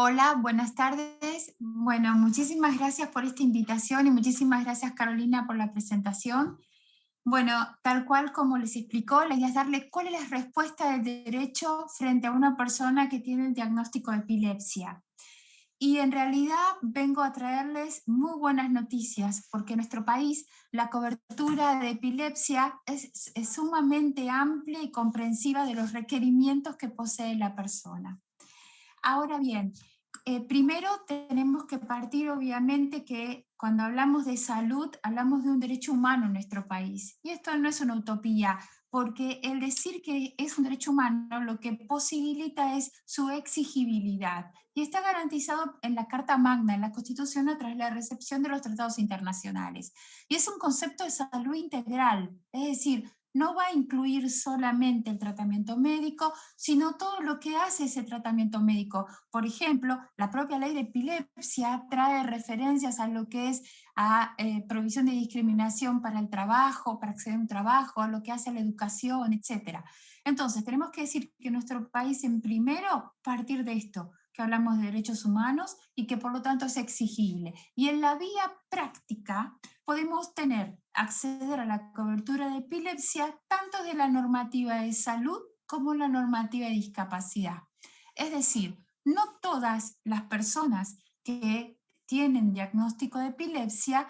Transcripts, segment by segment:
Hola, buenas tardes. Bueno, muchísimas gracias por esta invitación y muchísimas gracias, Carolina, por la presentación. Bueno, tal cual como les explicó, la idea es darle cuál es la respuesta del derecho frente a una persona que tiene el diagnóstico de epilepsia. Y en realidad vengo a traerles muy buenas noticias, porque en nuestro país la cobertura de epilepsia es sumamente amplia y comprensiva de los requerimientos que posee la persona. Ahora bien, primero tenemos que partir obviamente que cuando hablamos de salud, hablamos de un derecho humano en nuestro país. Y esto no es una utopía, porque el decir que es un derecho humano lo que posibilita es su exigibilidad. Y está garantizado en la Carta Magna, en la Constitución, a través de la recepción de los tratados internacionales. Y es un concepto de salud integral, es decir, no va a incluir solamente el tratamiento médico, sino todo lo que hace ese tratamiento médico. Por ejemplo, la propia ley de epilepsia trae referencias a lo que es a provisión de discriminación para el trabajo, para acceder a un trabajo, a lo que hace a la educación, etc. Entonces, tenemos que decir que nuestro país, en primero, partir de esto, que hablamos de derechos humanos y que por lo tanto es exigible. Y en la vía práctica podemos acceder a la cobertura de epilepsia tanto de la normativa de salud como la normativa de discapacidad. Es decir, no todas las personas que tienen diagnóstico de epilepsia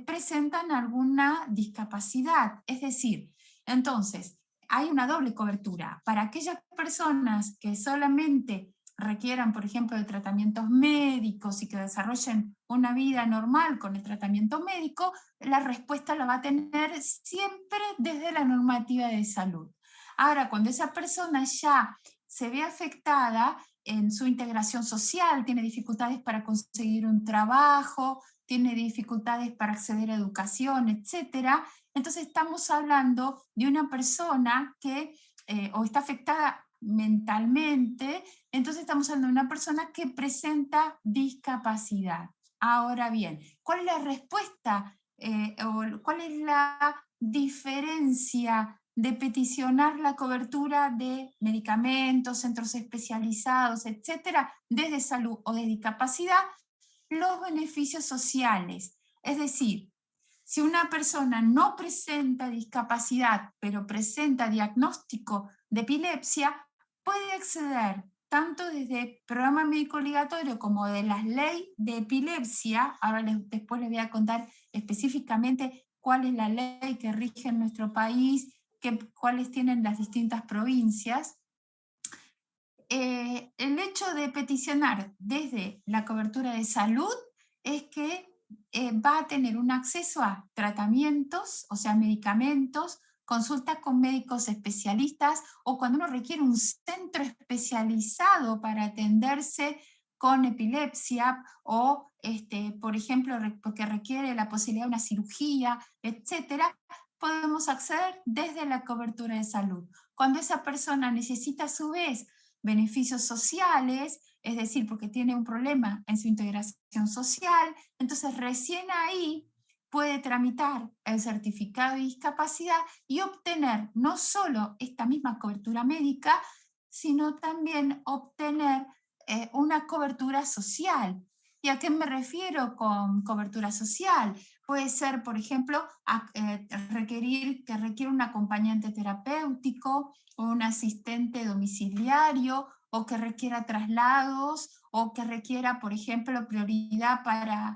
presentan alguna discapacidad. Es decir, entonces, hay una doble cobertura. Para aquellas personas que solamente requieran, por ejemplo, de tratamientos médicos y que desarrollen una vida normal con el tratamiento médico, la respuesta la va a tener siempre desde la normativa de salud. Ahora, cuando esa persona ya se ve afectada en su integración social, tiene dificultades para conseguir un trabajo, tiene dificultades para acceder a educación, etcétera, entonces estamos hablando de una persona que o está afectada mentalmente, entonces estamos hablando de una persona que presenta discapacidad. Ahora bien, ¿cuál es la respuesta o cuál es la diferencia de peticionar la cobertura de medicamentos, centros especializados, etcétera, desde salud o de discapacidad? Los beneficios sociales. Es decir, si una persona no presenta discapacidad, pero presenta diagnóstico de epilepsia, puede acceder tanto desde el programa médico obligatorio como de la ley de epilepsia. Ahora después les voy a contar específicamente cuál es la ley que rige en nuestro país, cuáles tienen las distintas provincias. El hecho de peticionar desde la cobertura de salud es que va a tener un acceso a tratamientos, o sea, medicamentos, consultas con médicos especialistas o cuando uno requiere un centro especializado para atenderse con epilepsia o, por ejemplo, porque requiere la posibilidad de una cirugía, etcétera, podemos acceder desde la cobertura de salud. Cuando esa persona necesita a su vez beneficios sociales, es decir, porque tiene un problema en su integración social, entonces recién ahí puede tramitar el certificado de discapacidad y obtener no solo esta misma cobertura médica, sino también obtener una cobertura social. ¿Y a qué me refiero con cobertura social? Puede ser, por ejemplo, que requiere un acompañante terapéutico, o un asistente domiciliario, o que requiera traslados, o que requiera, por ejemplo, prioridad para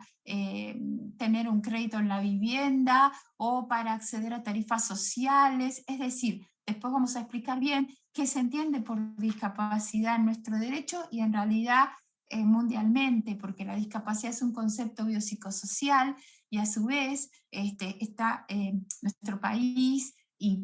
tener un crédito en la vivienda o para acceder a tarifas sociales. Es decir, después vamos a explicar bien qué se entiende por discapacidad en nuestro derecho y en realidad mundialmente, porque la discapacidad es un concepto biopsicosocial y a su vez está nuestro país y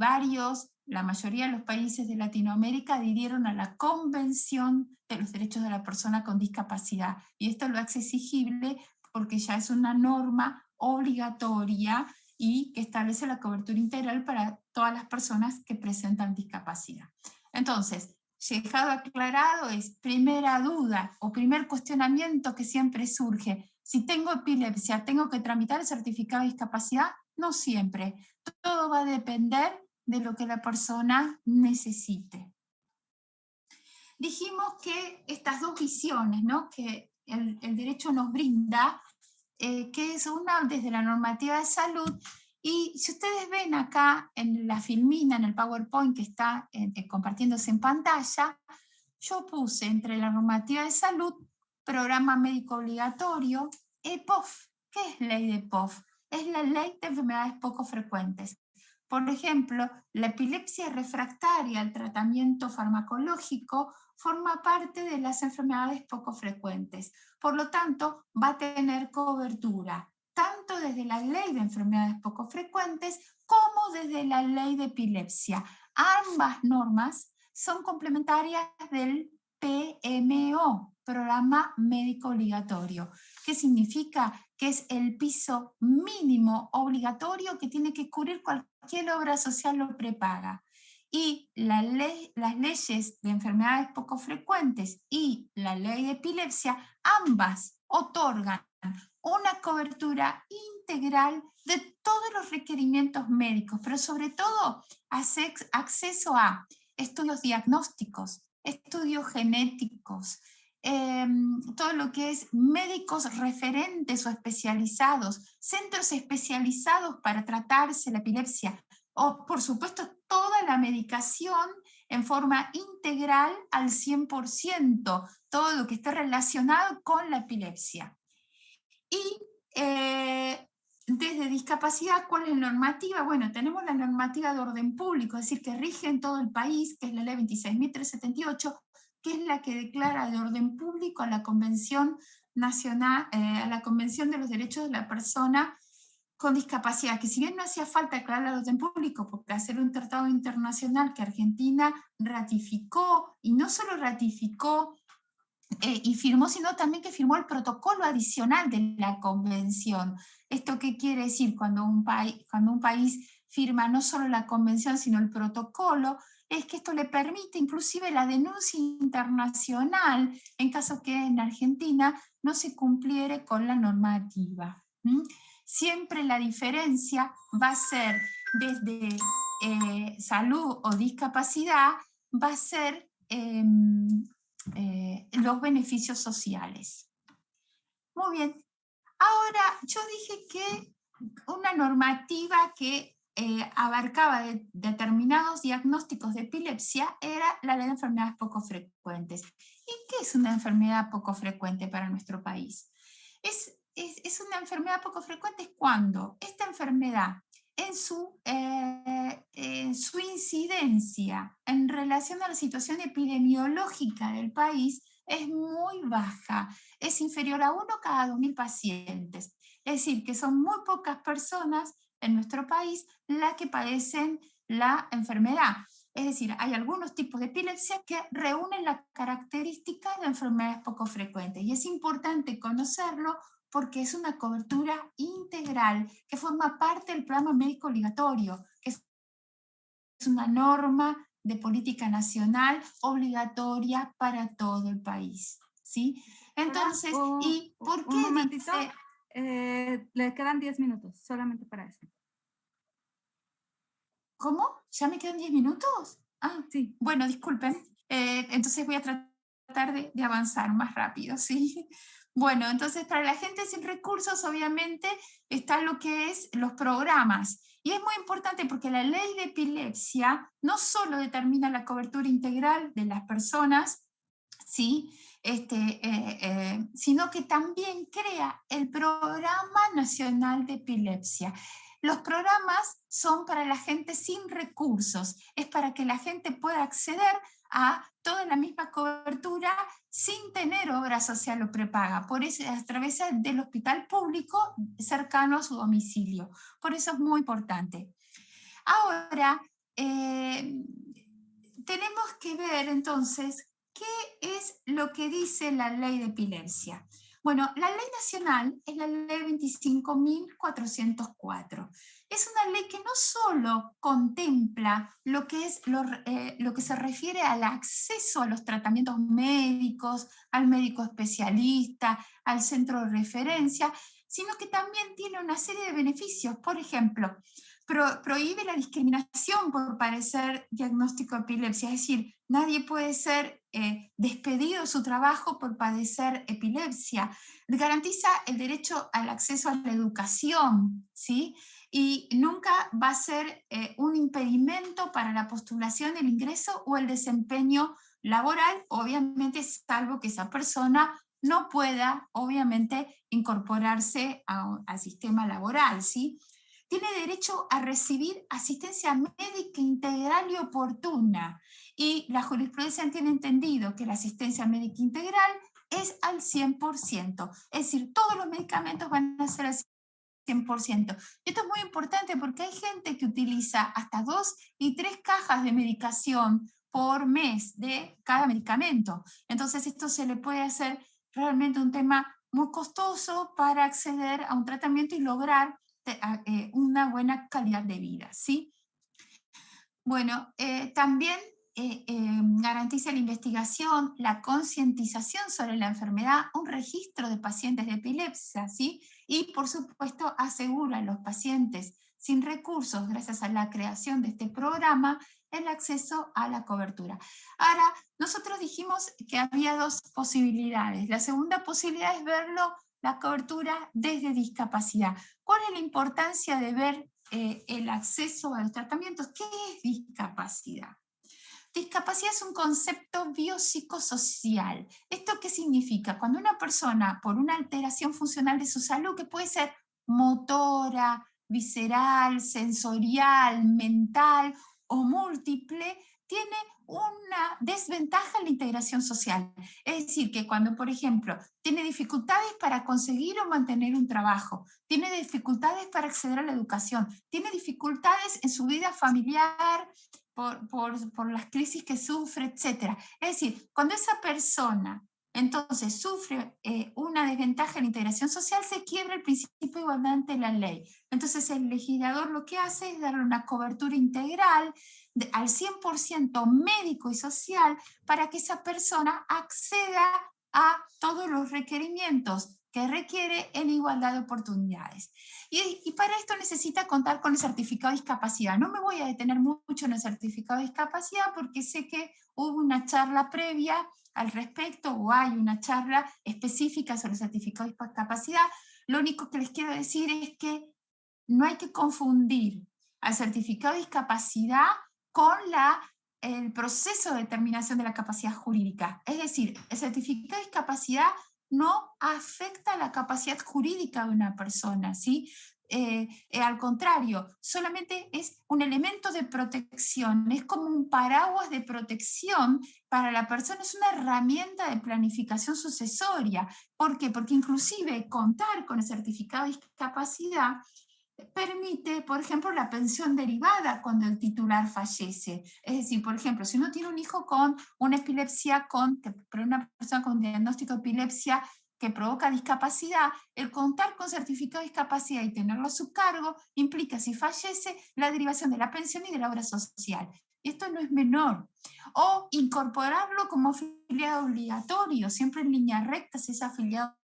la mayoría de los países de Latinoamérica adhirieron a la Convención de los Derechos de la Persona con Discapacidad. Y esto lo hace exigible porque ya es una norma obligatoria y que establece la cobertura integral para todas las personas que presentan discapacidad. Entonces, dejado aclarado, es primera duda o primer cuestionamiento que siempre surge. Si tengo epilepsia, ¿tengo que tramitar el certificado de discapacidad? No siempre. Todo va a depender de lo que la persona necesite. dijimos que estas dos visiones, ¿no?, que el derecho nos brinda, que es una desde la normativa de salud, y si ustedes ven acá en la filmina, en el PowerPoint que está compartiéndose en pantalla, yo puse entre la normativa de salud, programa médico obligatorio, EPOF. ¿Qué es ley de EPOF? Es la ley de enfermedades poco frecuentes. Por ejemplo, la epilepsia refractaria al tratamiento farmacológico forma parte de las enfermedades poco frecuentes. Por lo tanto, va a tener cobertura tanto desde la ley de enfermedades poco frecuentes como desde la ley de epilepsia. Ambas normas son complementarias del PMO, Programa Médico Obligatorio. ¿Qué significa? Que es el piso mínimo obligatorio que tiene que cubrir cualquier obra social o prepaga. Y las leyes de enfermedades poco frecuentes y la ley de epilepsia, ambas otorgan una cobertura integral de todos los requerimientos médicos, pero sobre todo acceso a estudios diagnósticos, estudios genéticos, todo lo que es médicos referentes o especializados, centros especializados para tratarse la epilepsia, o por supuesto toda la medicación en forma integral al 100%, todo lo que esté relacionado con la epilepsia. Y desde discapacidad, ¿cuál es la normativa? Bueno, tenemos la normativa de orden público, es decir, que rige en todo el país, que es la ley 26.378, que es la que declara de orden público a la Convención Nacional, a la Convención de los Derechos de la Persona con Discapacidad, que si bien no hacía falta declarar de orden público, porque hacer un tratado internacional que Argentina ratificó, y no solo ratificó, y firmó, sino también que firmó el protocolo adicional de la convención. ¿Esto qué quiere decir? Cuando un país firma no solo la convención, sino el protocolo, es que esto le permite inclusive la denuncia internacional en caso que en Argentina no se cumpliere con la normativa. Siempre la diferencia va a ser desde salud o discapacidad, va a ser los beneficios sociales. Muy bien. Ahora, yo dije que una normativa que abarcaba determinados diagnósticos de epilepsia era la ley de enfermedades poco frecuentes. ¿Y qué es una enfermedad poco frecuente para nuestro país? Es una enfermedad poco frecuente cuando esta enfermedad en su incidencia en relación a la situación epidemiológica del país es muy baja, es inferior a 1 cada 2.000 pacientes. Es decir, que son muy pocas personas en nuestro país las que padecen la enfermedad. Es decir, hay algunos tipos de epilepsia que reúnen la característica de enfermedades poco frecuentes y es importante conocerlo porque es una cobertura integral que forma parte del programa médico obligatorio, que es una norma de política nacional obligatoria para todo el país. ¿Sí? Entonces, ¿y por qué? Un momentito, le quedan 10 minutos, solamente para eso. ¿Cómo? ¿Ya me quedan 10 minutos? Ah, sí. Bueno, disculpen. Entonces voy a tratar de avanzar más rápido, ¿sí? Bueno, entonces para la gente sin recursos, obviamente, está lo que es los programas. Y es muy importante porque la ley de epilepsia no solo determina la cobertura integral de las personas, ¿sí? Sino que también crea el Programa Nacional de Epilepsia. Los programas son para la gente sin recursos, es para que la gente pueda acceder a toda la misma cobertura sin tener obra social o prepaga, por eso a través del hospital público cercano a su domicilio. Por eso es muy importante. Ahora, tenemos que ver entonces qué es lo que dice la ley de epilepsia. Bueno, la ley nacional es la ley 25.404. Es una ley que no solo contempla lo que es lo que se refiere al acceso a los tratamientos médicos, al médico especialista, al centro de referencia, sino que también tiene una serie de beneficios. Por ejemplo, prohíbe la discriminación por padecer diagnóstico de epilepsia, es decir, nadie puede ser despedido de su trabajo por padecer epilepsia. Garantiza el derecho al acceso a la educación, ¿sí? Y nunca va a ser un impedimento para la postulación, el ingreso o el desempeño laboral, obviamente salvo que esa persona no pueda, obviamente, incorporarse al sistema laboral, ¿sí? Tiene derecho a recibir asistencia médica integral y oportuna. Y la jurisprudencia tiene entendido que la asistencia médica integral es al 100%. Es decir, todos los medicamentos van a ser al 100%. Esto es muy importante porque hay gente que utiliza hasta 2 y 3 cajas de medicación por mes de cada medicamento. Entonces esto se le puede hacer realmente un tema muy costoso para acceder a un tratamiento y lograr una buena calidad de vida, ¿sí? Bueno, también garantiza la investigación, la concientización sobre la enfermedad, un registro de pacientes de epilepsia, ¿sí? Y por supuesto asegura a los pacientes sin recursos, gracias a la creación de este programa, el acceso a la cobertura. Ahora, nosotros dijimos que había dos posibilidades. La segunda posibilidad es verlo, la cobertura desde discapacidad. ¿Cuál es la importancia de ver el acceso a los tratamientos? ¿Qué es discapacidad? Discapacidad es un concepto biopsicosocial. ¿Esto qué significa? Cuando una persona, por una alteración funcional de su salud, que puede ser motora, visceral, sensorial, mental o múltiple, tiene una desventaja en la integración social. Es decir, que cuando, por ejemplo, tiene dificultades para conseguir o mantener un trabajo, tiene dificultades para acceder a la educación, tiene dificultades en su vida familiar, por las crisis que sufre, etc. Es decir, cuando esa persona entonces sufre una desventaja en la integración social, se quiebra el principio de igualdad ante la ley. Entonces el legislador lo que hace es darle una cobertura integral al 100% médico y social para que esa persona acceda a todos los requerimientos que requiere en igualdad de oportunidades. Y para esto necesita contar con el certificado de discapacidad. No me voy a detener mucho en el certificado de discapacidad porque sé que hubo una charla previa al respecto o hay una charla específica sobre el certificado de discapacidad. Lo único que les quiero decir es que no hay que confundir al certificado de discapacidad con el proceso de determinación de la capacidad jurídica. Es decir, el certificado de discapacidad no afecta la capacidad jurídica de una persona, ¿sí? Al contrario, solamente es un elemento de protección, es como un paraguas de protección para la persona, es una herramienta de planificación sucesoria. ¿Por qué? Porque inclusive contar con el certificado de discapacidad permite, por ejemplo, la pensión derivada cuando el titular fallece. Es decir, por ejemplo, si uno tiene un hijo con una epilepsia, pero una persona con diagnóstico de epilepsia que provoca discapacidad, el contar con certificado de discapacidad y tenerlo a su cargo implica, si fallece, la derivación de la pensión y de la obra social. Y esto no es menor. O incorporarlo como afiliado obligatorio, siempre en línea recta, si es afiliado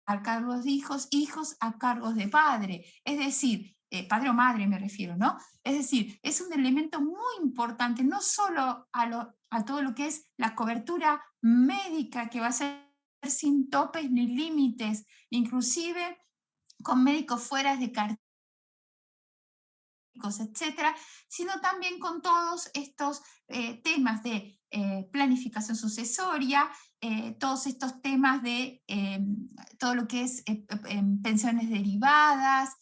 a cargos de hijos, hijos a cargos de padre, es decir, padre o madre me refiero, ¿no? Es decir, es un elemento muy importante, no solo a todo lo que es la cobertura médica, que va a ser sin topes ni límites, inclusive con médicos fuera de cartera, etcétera, sino también con todos estos temas de planificación sucesoria, todos estos temas de todo lo que es pensiones derivadas,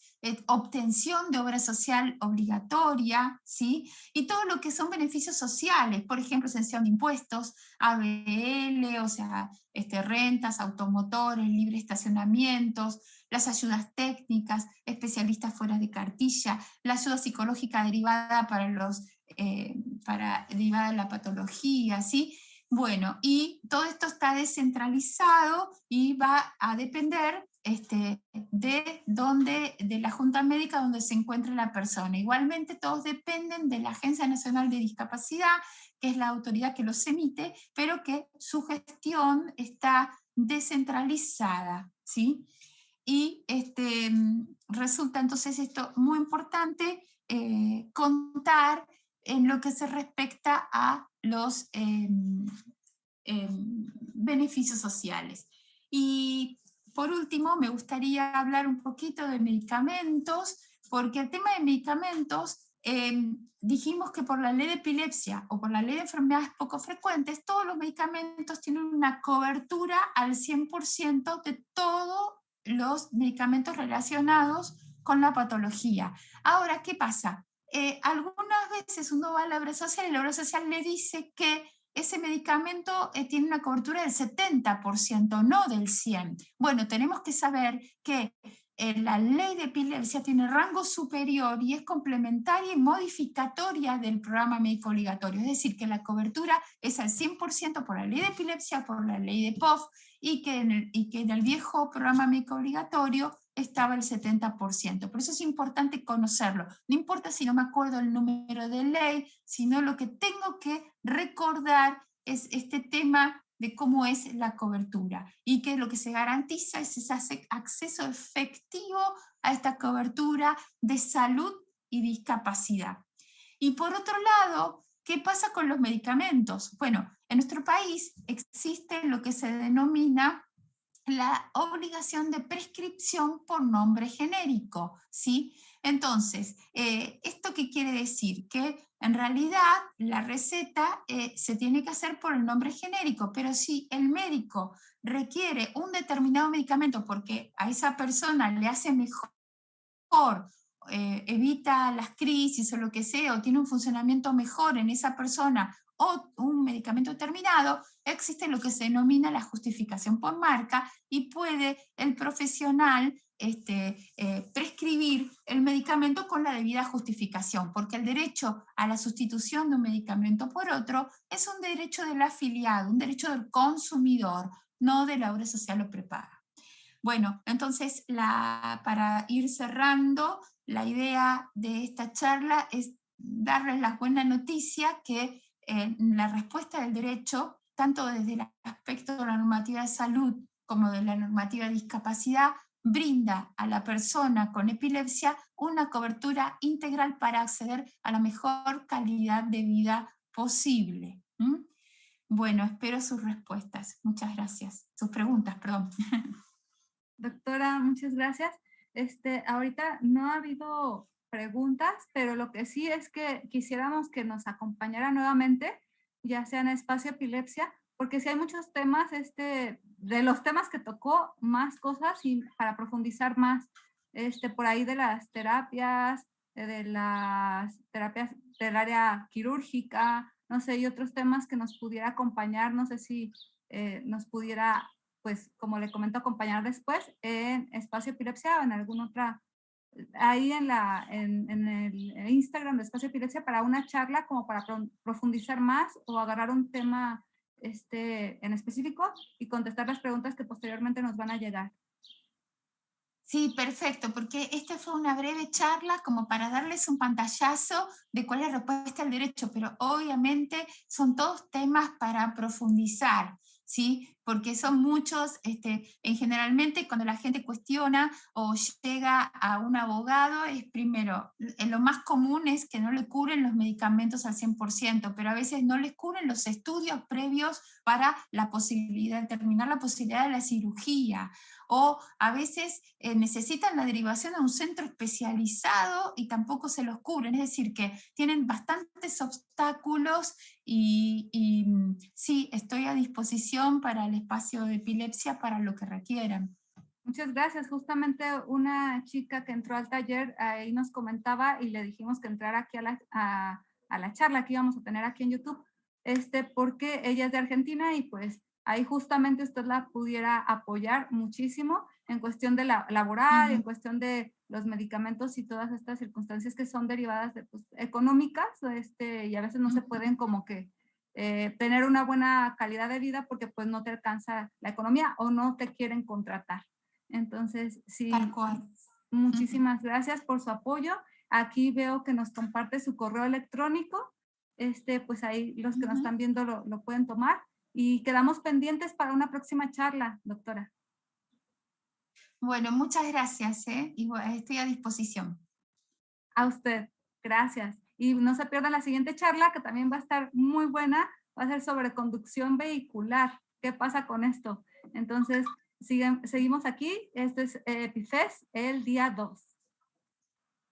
obtención de obra social obligatoria, ¿sí? Y todo lo que son beneficios sociales, por ejemplo, exención de impuestos, ABL, o sea, rentas, automotores, libre estacionamientos, las ayudas técnicas, especialistas fuera de cartilla, la ayuda psicológica derivada derivada de la patología, ¿sí? Bueno, y todo esto está descentralizado y va a depender de la Junta Médica donde se encuentre la persona. Igualmente, todos dependen de la Agencia Nacional de Discapacidad, que es la autoridad que los emite, pero que su gestión está descentralizada, ¿sí? Y resulta entonces esto muy importante contar en lo que se respecta a los beneficios sociales. Y por último, me gustaría hablar un poquito de medicamentos, porque el tema de medicamentos, dijimos que por la ley de epilepsia o por la ley de enfermedades poco frecuentes, todos los medicamentos tienen una cobertura al 100% de todos los medicamentos relacionados con la patología. Ahora, ¿qué pasa? Algunas veces uno va a la obra social y la obra social le dice que ese medicamento tiene una cobertura del 70%, no del 100%. Bueno, tenemos que saber que la ley de epilepsia tiene rango superior y es complementaria y modificatoria del programa médico obligatorio. Es decir, que la cobertura es al 100% por la ley de epilepsia, por la ley de POF, y que en el viejo programa médico obligatorio estaba el 70%. Por eso es importante conocerlo. No importa si no me acuerdo el número de ley, sino lo que tengo que recordar es este tema de cómo es la cobertura y que lo que se garantiza es ese acceso efectivo a esta cobertura de salud y discapacidad. Y por otro lado, ¿qué pasa con los medicamentos? Bueno, en nuestro país existe lo que se denomina la obligación de prescripción por nombre genérico, ¿sí? Entonces, ¿esto qué quiere decir? Que en realidad la receta se tiene que hacer por el nombre genérico, pero si el médico requiere un determinado medicamento porque a esa persona le hace mejor, evita las crisis o lo que sea, o tiene un funcionamiento mejor en esa persona o un medicamento determinado, existe lo que se denomina la justificación por marca y puede el profesional prescribir el medicamento con la debida justificación, porque el derecho a la sustitución de un medicamento por otro es un derecho del afiliado, un derecho del consumidor, no de la obra social o prepaga. Bueno, entonces para ir cerrando, la idea de esta charla es darles la buena noticia que la respuesta del derecho, tanto desde el aspecto de la normativa de salud como de la normativa de discapacidad, brinda a la persona con epilepsia una cobertura integral para acceder a la mejor calidad de vida posible. Bueno, espero sus respuestas. Muchas gracias. Sus preguntas, perdón. Doctora, muchas gracias. Ahorita no ha habido preguntas, pero lo que sí es que quisiéramos que nos acompañara nuevamente, ya sea en Espacio Epilepsia, porque si hay muchos temas, de los temas que tocó, más cosas y para profundizar más, por ahí de las terapias del área quirúrgica, no sé, y otros temas que nos pudiera acompañar, no sé si nos pudiera, pues, como le comento, acompañar después en Espacio Epilepsia o en alguna otra, ahí en el Instagram de Espacio Epilepsia para una charla como para profundizar más o agarrar un tema en específico y contestar las preguntas que posteriormente nos van a llegar. Sí, perfecto, porque esta fue una breve charla como para darles un pantallazo de cuál es la respuesta al derecho, pero obviamente son todos temas para profundizar, ¿sí? Porque son muchos, generalmente cuando la gente cuestiona o llega a un abogado, es primero, lo más común es que no le cubren los medicamentos al 100%, pero a veces no les cubren los estudios previos para la posibilidad, determinar la posibilidad de la cirugía, o a veces necesitan la derivación a un centro especializado y tampoco se los cubren, es decir, que tienen bastantes obstáculos y sí, estoy a disposición para el espacio de epilepsia para lo que requieran. Muchas gracias. Justamente una chica que entró al taller ahí nos comentaba y le dijimos que entrara aquí a la charla que íbamos a tener aquí en YouTube, porque ella es de Argentina y pues ahí justamente usted la pudiera apoyar muchísimo en cuestión de la laboral, en cuestión de los medicamentos y todas estas circunstancias que son derivadas de, pues, económicas, y a veces no se pueden como que tener una buena calidad de vida porque pues no te alcanza la economía o no te quieren contratar. Entonces, sí, Tal cual. muchísimas gracias por su apoyo. Aquí veo que nos comparte su correo electrónico. Pues ahí los que nos están viendo lo pueden tomar y quedamos pendientes para una próxima charla, doctora. Bueno, muchas gracias, y bueno, estoy a disposición. A usted, gracias. Y no se pierdan la siguiente charla que también va a estar muy buena va a ser sobre conducción vehicular. ¿Qué pasa con esto? Entonces, seguimos aquí. Este es EpiFest, el día 2.